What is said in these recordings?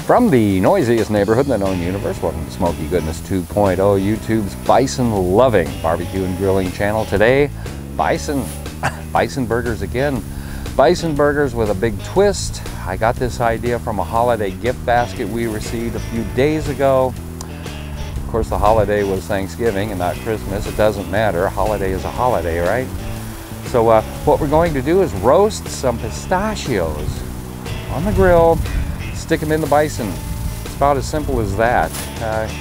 From the noisiest neighborhood in the known universe, welcome to Smoky Goodness 2.0, YouTube's bison-loving barbecue and grilling channel. Today, bison burgers again. Bison burgers with a big twist. I got this idea from a holiday gift basket we received a few days ago. Of course, the holiday was Thanksgiving and not Christmas. It doesn't matter. Holiday is a holiday, right? So what we're going to do is roast some pistachios on the grill. Stick them in the bison. It's about as simple as that.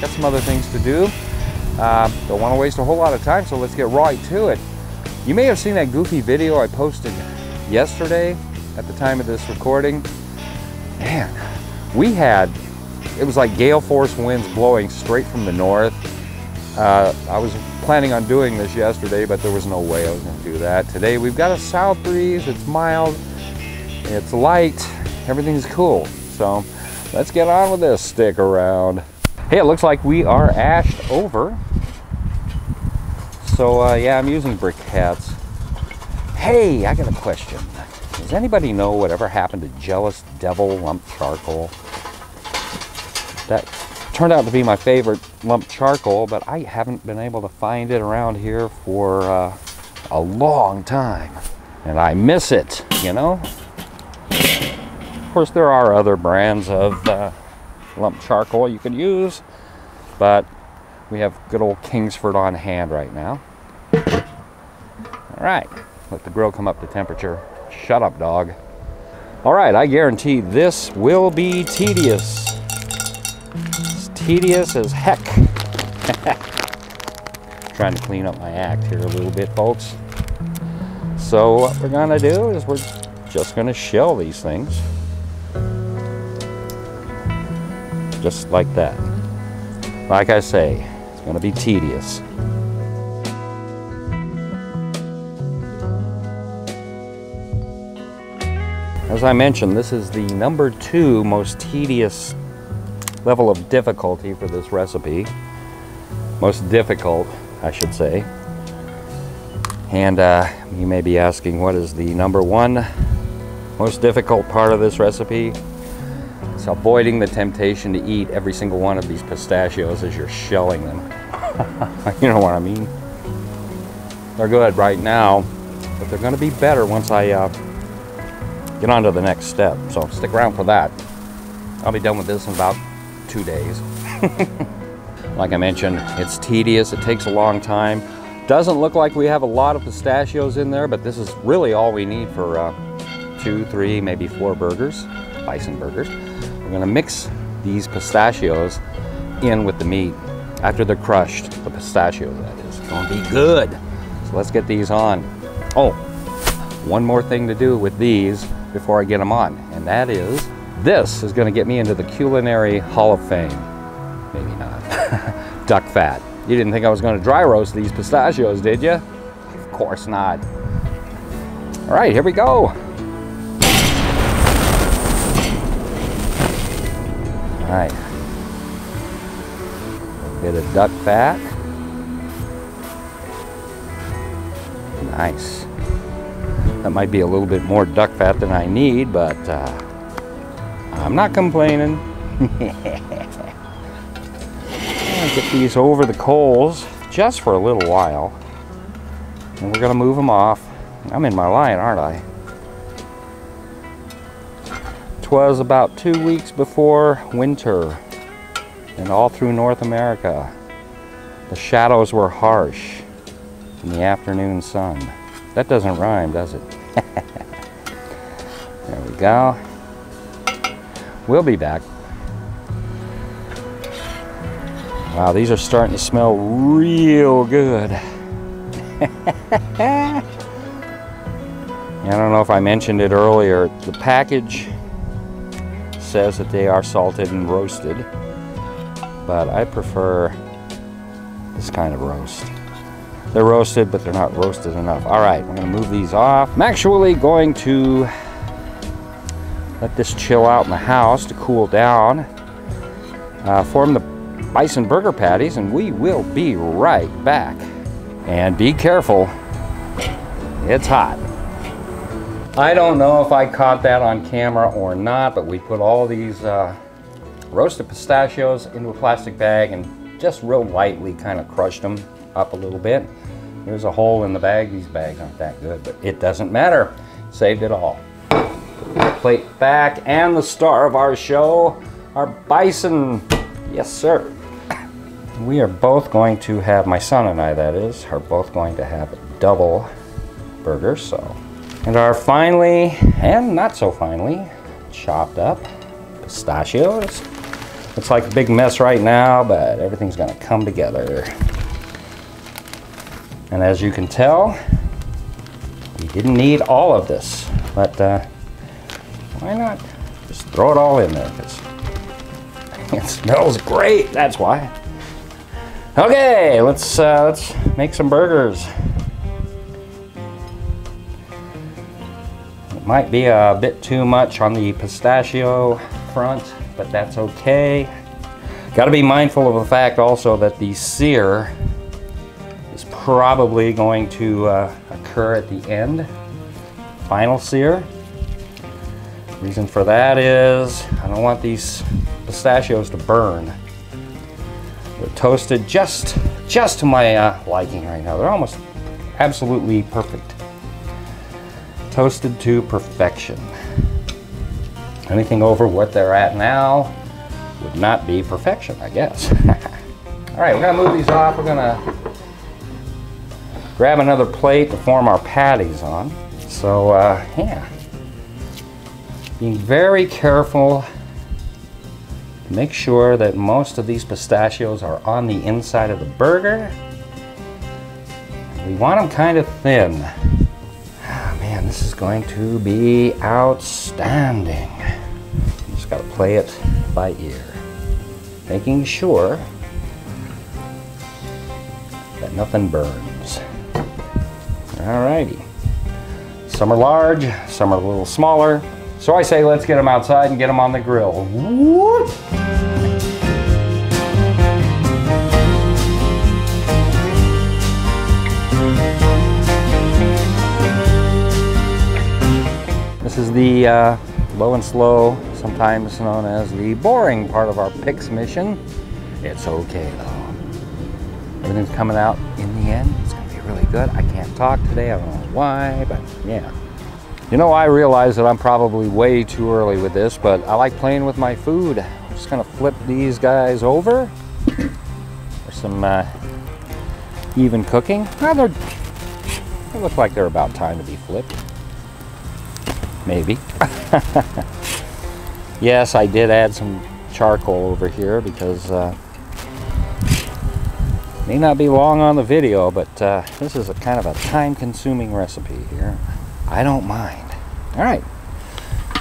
Got some other things to do. Don't want to waste a whole lot of time, so let's get right to it. You may have seen that goofy video I posted yesterday at the time of this recording. Man, it was like gale force winds blowing straight from the north. I was planning on doing this yesterday, but there was no way I was going to do that. Today we've got a south breeze. It's mild, it's light, everything's cool. So let's get on with this. Stick around. Hey, it looks like we are ashed over. So yeah, I'm using briquettes. Hey, I got a question. Does anybody know whatever happened to Jealous Devil lump charcoal? That turned out to be my favorite lump charcoal, but I haven't been able to find it around here for a long time. And I miss it, you know? Of course, there are other brands of lump charcoal you could use, but we have good old Kingsford on hand right now. All right, let the grill come up to temperature. Shut up, dog. All right, I guarantee this will be tedious. It's tedious as heck. Trying to clean up my act here a little bit, folks. So what we're gonna do is we're just gonna shell these things. Just like that. Like I say, it's going to be tedious. As I mentioned, this is the number 2 most tedious level of difficulty for this recipe. Most difficult, I should say. And you may be asking, what is the number 1 most difficult part of this recipe? It's avoiding the temptation to eat every single one of these pistachios as you're shelling them. You know what I mean? They're good right now, but they're going to be better once I get on to the next step. So stick around for that. I'll be done with this in about 2 days. Like I mentioned, it's tedious. It takes a long time. Doesn't look like we have a lot of pistachios in there, but this is really all we need for 2, 3, maybe 4 burgers, bison burgers. We're going to mix these pistachios in with the meat after they're crushed. The pistachios, that is. It's going to be good. So let's get these on. Oh, one more thing to do with these before I get them on, and that is, this is going to get me into the Culinary Hall of Fame. Maybe not. Duck fat. You didn't think I was going to dry roast these pistachios, did you? Of course not. All right, here we go. All right, a bit of duck fat. Nice. That might be a little bit more duck fat than I need, but I'm not complaining. I'll get these over the coals just for a little while, and we're gonna move them off. I'm in my line, aren't I? Was about 2 weeks before winter, and all through North America the shadows were harsh in the afternoon sun. That doesn't rhyme, does it? There we go. We'll be back. Wow, these are starting to smell real good. I don't know if I mentioned it earlier, the package says that they are salted and roasted, but I prefer this kind of roast. They're roasted, but they're not roasted enough. All right, I'm going to move these off. I'm actually going to let this chill out in the house to cool down, form the bison burger patties, and we will be right back. And be careful, it's hot. I don't know if I caught that on camera or not, but we put all these roasted pistachios into a plastic bag and just real lightly kind of crushed them up a little bit. There's a hole in the bag. These bags aren't that good, but it doesn't matter. Saved it all. Plate back, and the star of our show, our Bison. Yes, sir. We are both going to have, my son and I that is, are both going to have a double burger, so. And our finely, and not so finely, chopped up pistachios. Looks like a big mess right now, but everything's gonna come together. And as you can tell, we didn't need all of this, but why not just throw it all in there, because it smells great, that's why. Okay, let's make some burgers. It might be a bit too much on the pistachio front, but that's okay. Got to be mindful of the fact also that the sear is probably going to occur at the end. Final sear. Reason for that is I don't want these pistachios to burn. They're toasted just to my liking right now. They're almost absolutely perfect. Toasted to perfection. Anything over what they're at now would not be perfection, I guess. All right, we're gonna move these off. We're gonna grab another plate to form our patties on. So, yeah. Being very careful to make sure that most of these pistachios are on the inside of the burger. We want them kind of thin. Oh, man, this is going to be outstanding. Just got to play it by ear, making sure that nothing burns. Alrighty. Some are large, some are a little smaller. So I say let's get them outside and get them on the grill. Whoop. This is the low and slow, sometimes known as the boring part of our PIX mission. It's okay though. Everything's coming out in the end. It's gonna be really good. I can't talk today, I don't know why, but yeah. You know, I realize that I'm probably way too early with this, but I like playing with my food. I'm just gonna flip these guys over. There's some even cooking. Well, they look like they're about time to be flipped. Maybe. Yes, I did add some charcoal over here because may not be long on the video, but this is a kind of a time-consuming recipe here. I don't mind. All right.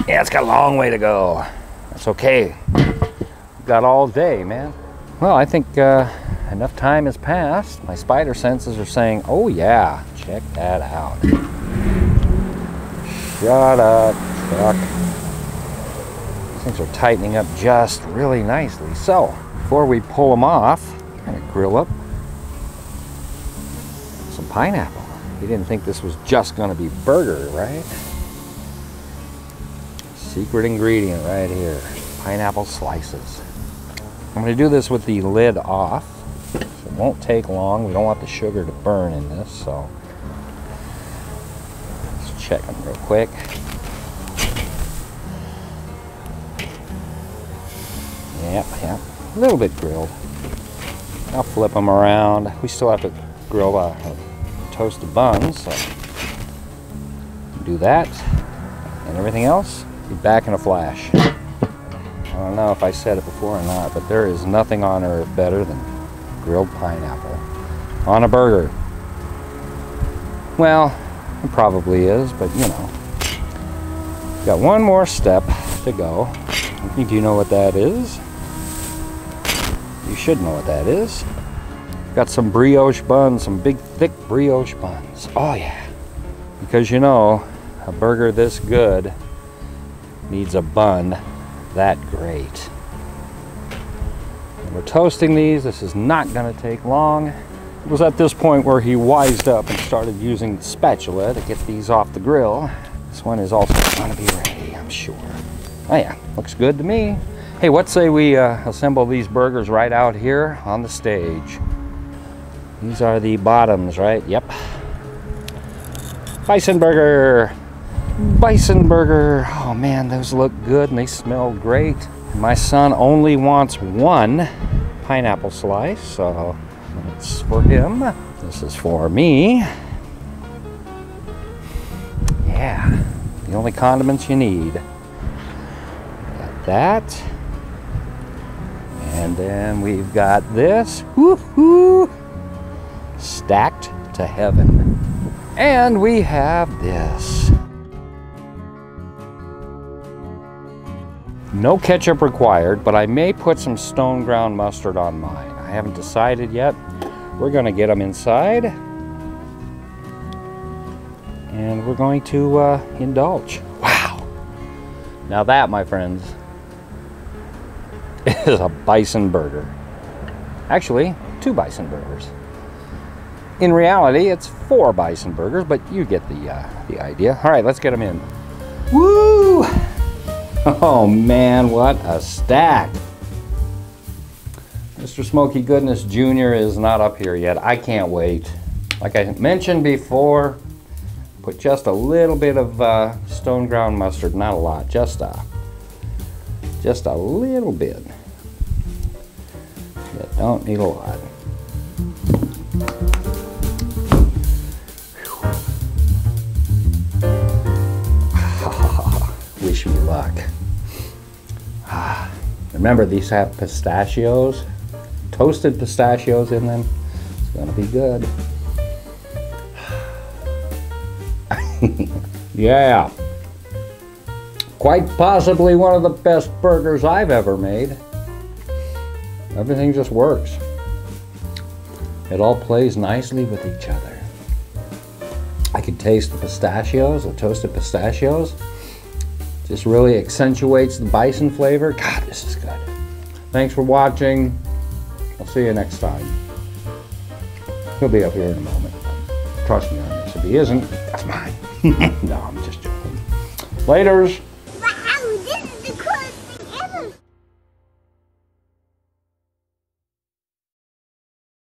Yeah, it's got a long way to go. That's okay. We've got all day, man. Well, I think enough time has passed. My spider senses are saying, oh yeah, check that out. Shut up, truck. These things are tightening up just really nicely. So, before we pull them off, I'm gonna grill up some pineapple. You didn't think this was just gonna be burger, right? Secret ingredient right here, pineapple slices. I'm gonna do this with the lid off. So it won't take long. We don't want the sugar to burn in this, so let's check them real quick. Yep, a little bit grilled. I'll flip them around. We still have to grill toasted buns, so do that, and everything else, be back in a flash. I don't know if I said it before or not, but there is nothing on earth better than grilled pineapple on a burger. Well, it probably is, but you know, got one more step to go. Do you know what that is? You should know what that is. Got some brioche buns, some big thick brioche buns. Oh yeah, because you know, a burger this good needs a bun that great. And we're toasting these. This is not gonna take long. It was at this point where he wised up and started using the spatula to get these off the grill. This one is also gonna be ready, I'm sure. Oh yeah, looks good to me. Hey, what say we assemble these burgers right out here on the stage? These are the bottoms, right? Yep. Bison burger. Bison burger. Oh man, those look good and they smell great. My son only wants one pineapple slice, so it's for him. This is for me. Yeah, the only condiments you need. Got that. And then we've got this. Woo-hoo! Stacked to heaven. And we have this. No ketchup required, but I may put some stone ground mustard on mine. I haven't decided yet. We're gonna get them inside. And we're going to indulge. Wow. Now that, my friends, is a bison burger. Actually, 2 bison burgers. In reality, it's 4 bison burgers, but you get the idea. All right, let's get them in. Woo! Oh man, what a stack. Mr. Smoky Goodness Jr. is not up here yet. I can't wait. Like I mentioned before, put just a little bit of stone ground mustard, not a lot, just a little bit. You don't need a lot. Wish me luck. Remember, these have pistachios, toasted pistachios in them. It's gonna be good. Yeah, quite possibly one of the best burgers I've ever made. Everything just works. It all plays nicely with each other. I could taste the pistachios, the toasted pistachios. Just really accentuates the bison flavor. God, this is good. Thanks for watching. I'll see you next time. He'll be up here in a moment. Trust me on this. If he isn't, that's mine. No, I'm just joking. Laters.